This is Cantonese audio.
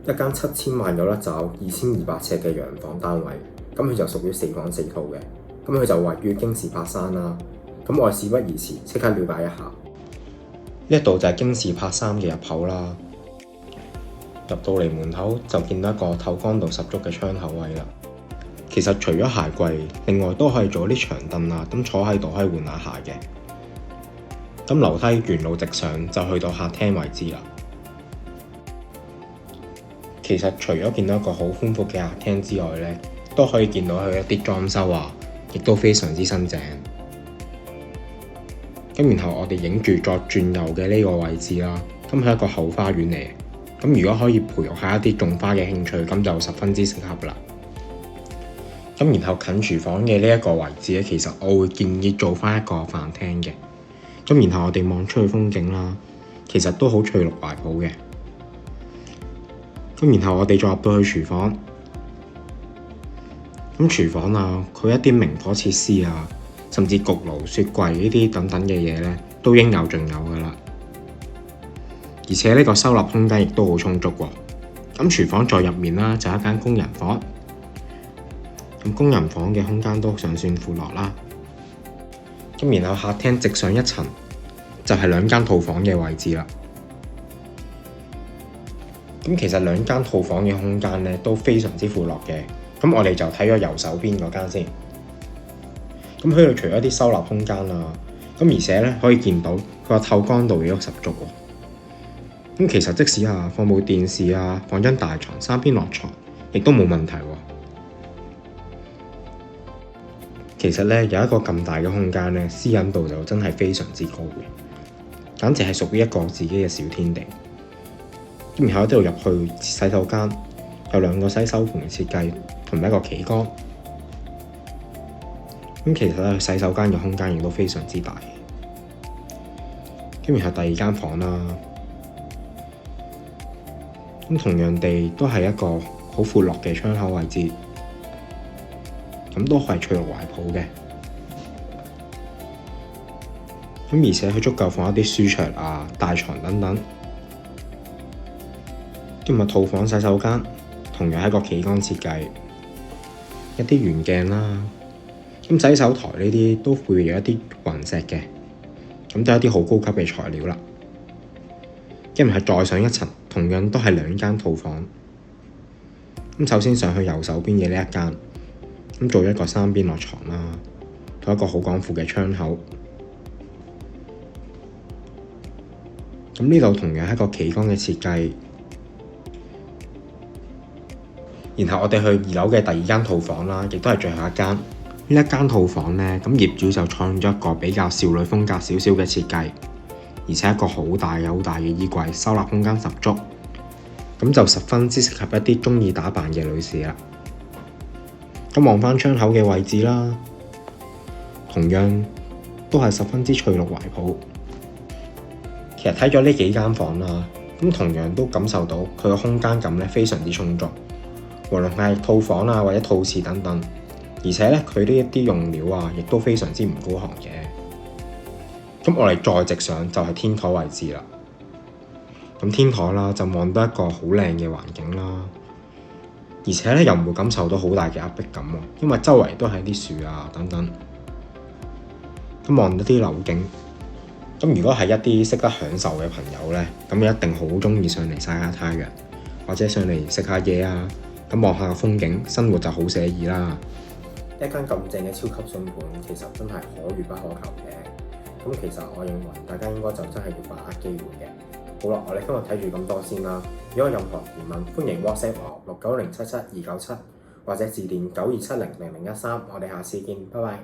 一間7000萬有得找2200尺嘅洋房單位，咁佢就屬於4房4套嘅，咁佢就位於京士柏山啦。咁我事不宜遲，即刻了解一下。呢一度就係京士柏山嘅入口啦。入到嚟門口就見到一個透光度十足嘅窗口位啦。其實除咗鞋櫃，另外都可以做啲長凳啊，咁坐喺度可以換下鞋嘅。咁樓梯沿路直上就去到客廳位置啦。其實除咗見到一個好寬闊嘅客廳之外呢，都可以見到佢一啲裝修啊，亦都非常之新淨。咁然後我哋影住再轉右嘅呢個位置啦，咁係一個後花園嚟。咁如果可以培育下一啲種花嘅興趣，咁就十分之適合啦。咁然後近廚房嘅呢一個位置咧，其實我會建議做翻一個飯廳嘅。咁然後我哋望出去風景啦，其實都好翠綠懷抱嘅。咁然後我哋再入到去廚房，咁廚房啊，佢一啲明火設施啊，甚至焗爐、雪櫃呢啲等等嘅嘢咧，都應有盡有噶啦。而且呢個收納空間亦都好充足喎。咁廚房再入面啦，就係一間工人房。咁工人房嘅空間都尚算闊落啦。咁然後客廳直上一層，就係2間套房嘅位置啦。咁其實2間套房嘅空間咧都非常之闊落嘅。咁我哋就睇咗右手邊嗰間先。咁佢度除咗啲收納空間啦，咁而且咧可以見到佢個透光度亦都十足喎。咁其實即使放部電視啊，放張大床3邊落床，亦都冇問題喎。其實咧有一個咁大嘅空間咧，私隱度就真係非常之高嘅，簡直係屬於一個自己嘅小天地。咁然後喺度入去洗手間，有2個洗手盆嘅設計，同埋一個企缸。咁其實咧洗手間嘅空間亦都非常之大。咁然後第2間房啦。咁同樣地都係一個好闊落嘅窗口位置，咁都係翠綠懷抱嘅。咁而且佢足夠放一啲書桌啊、大床等等。今日套房洗手間同樣係一個企缸設計，一啲圓鏡啦。咁洗手台呢啲都會有一啲雲石嘅，咁都係一啲好高級嘅材料啦。因為係再上一層，同樣都係2間套房。咁首先上去右手邊嘅呢一間，咁做一個3邊落床啦，同一個好廣闊嘅窗口。咁呢度同樣係一個企缸嘅設計。然後我哋去2樓嘅第2間套房啦，亦都係最後一間。呢一間套房呢，咁業主就採用咗一個比較少女風格少少嘅設計。而且一個好大嘅衣櫃，收納空間十足，咁就十分之適合一啲鍾意打扮嘅女士啦。咁望返窗口嘅位置啦，同樣都係十分之翠綠懷抱。其實睇咗呢幾間房啦，咁同樣都感受到佢個空間感咧非常之充足，無論係套房啊或者套廁等等，而且咧佢呢一啲用料啊，亦都非常之唔孤寒嘅。咁我哋再直上就係天台位置啦。咁天台啦就望到一個好靚嘅環境啦，而且咧又唔會感受到好大嘅壓迫感喎，因為周圍都係啲樹啊等等。咁望到啲樓景，咁如果係一啲識得享受嘅朋友咧，咁一定好鍾意上嚟曬下太陽，或者上嚟食下嘢啊，咁望下個風景，生活就好寫意啦。一間咁正嘅超級筍盤，其實真係可遇不可求嘅。咁其實我認為大家應該就真係要把握機會嘅。好啦，我哋今日睇住咁多先啦。如果有任何疑問，歡迎 WhatsApp 我69077297，或者致電92700013。我哋下次見，拜拜。